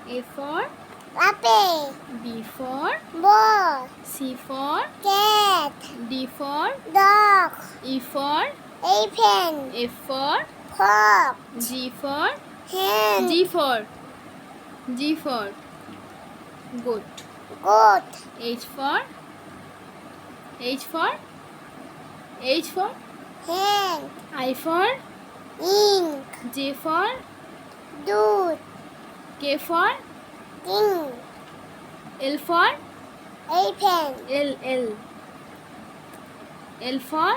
A for apple. B for Ball. C for Cat. D for Dog. E for Elephant. F for Hawk. G for Hen. G for goat. Goat. H for H for Hen. I for Ink. J for Dude. K for King. L for Elephant. L for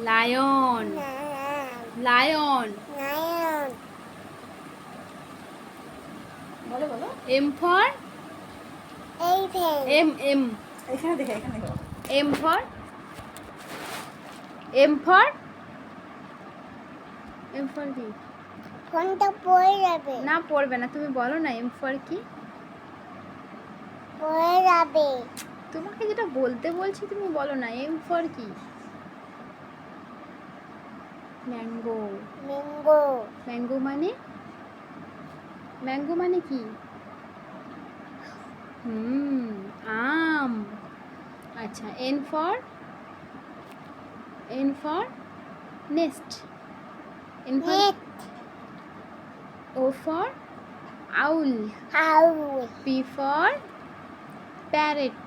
lion. Lion. বলো M for Elephant. M এখানে দেখো M for M for কি ফোনটা পড়ে যাবে। না পড়বে না, তুমি বলো না M for কি। পড়ে যাবে। তোমাকে যেটা বলতে বলছি তুমি বলো না M for কি। ম্যাঙ্গো। ম্যাঙ্গো। ম্যাঙ্গো মানে কি? আম। আচ্ছা N for nest. Net. O for owl. Owl. P for parrot.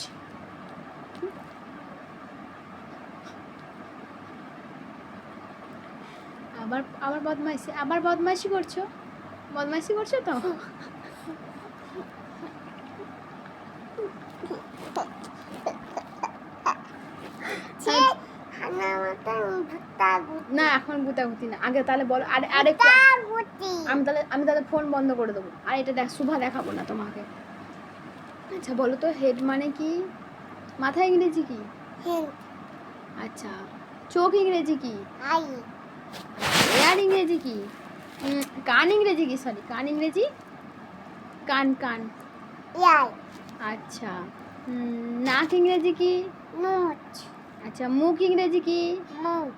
আবার বদমাইশি করছো তো। না এখন গুতাগুতি না, আগে তাহলে বলো আরেকটা। আমি তাহলে ফোন বন্ধ করে দেবো। আর এটা শুভা দেখাবো না তোমাকে। আচ্ছা বলো তো হেড মানে কি? মাথা ইংরেজি কি? আচ্ছা চোখ ইংরেজি কি? আই। এয়ার ইংরেজি কি? কান ইংরেজি কি? কান ইংরেজি কান। ইয়াই। আচ্ছা নাক ইংরেজি কি? নোট। আচ্ছা মুখ ইংরেজি কি? মুখ।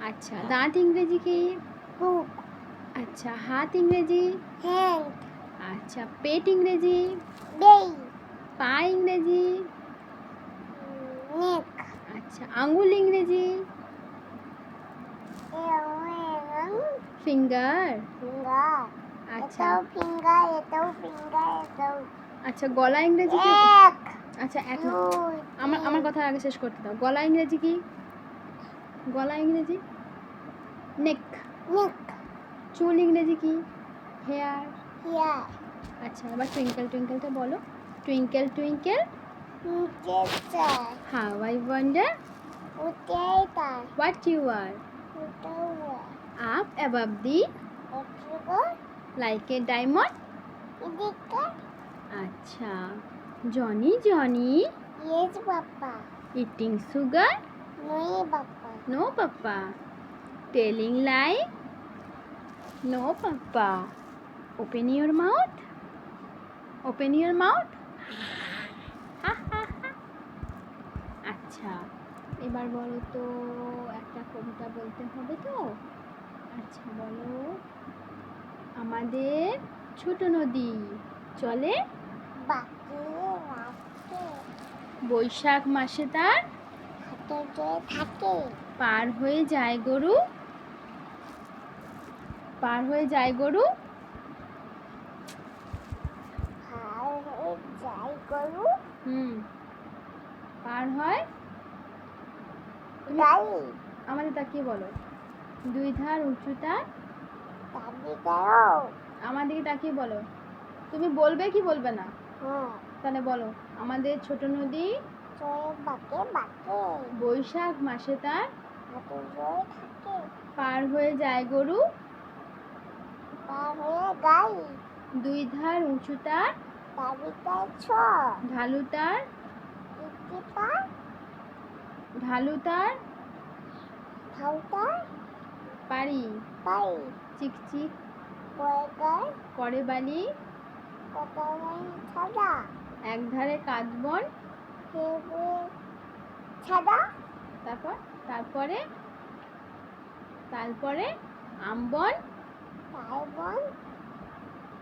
আচ্ছা দাঁত ইংরেজি কি? হুক। আচ্ছা হাত ইংরেজি? হ্যান্ড। আচ্ছা পেট ইংরেজি? বেই। পা ইংরেজি? নেক। আচ্ছা আঙ্গুল ইংরেজি? ফিঙ্গার। ফিঙ্গার। আচ্ছা এটাও ফিঙ্গার, এটাও ফিঙ্গার, এটাও। আচ্ছা গলা ইংরেজি কি? এক। আচ্ছা এক না, দুই। আমার কথা আগে শেষ করতে দাও। গলা ইংরেজি কি? গলা ইংরেজি নেক। নেক। চুল ইংরেজি কি? হেয়ার। হিয়ার। আচ্ছা এবার টুইঙ্কেল টুইঙ্কেলটা বলো। টুইঙ্কেল টুইঙ্কেল নিচের চার। হাউ আই ওয়ান্ডার উঠেই তার। What you are. উঠেও আপ অ্যাবাভ দি অট্রিগর। Like a diamond. এদিকে। আচ্ছা Johnny yes papa. Eating sugar no papa. No papa. Telling lie no papa. Open your mouth আচ্ছা এবার বলো তো, একটা কবিতা বলতে হবে তো। আচ্ছা বলো, আমাদের ছোট নদী চলে বাকি রাখে। বৈশাখ মাসে তার হাতে যে থাকে। পার হয়ে যায় গরু আর হয়ে যায় গরু। পার হয় গাই। আমাদের তাকিয়ে বলো। দুই ধার উঁচু তার। দাও। আমার দিকে তাকিয়ে বলো। তুমি বলবে কি বলবে না? হ্যাঁ। তাহলে বলো, আমাদের ছোট নদী চয়ে বাকে বাকে। বৈশাখ মাসে তার হাতে জয় থাকে। পার হয়ে যায় গরু। পার হয়ে গাই। দুই ধার উঁচু তার। দাবিটায় ছ। ঢালু তার ইতিপার। ঢালুতার ঢালতার। পারি পাই। চিকচিক কয়েকার। করে বালি কটাই ছাদা। একধারে কাঁদবন হেবে ছাদা। তারপরে আমবন তাই বন।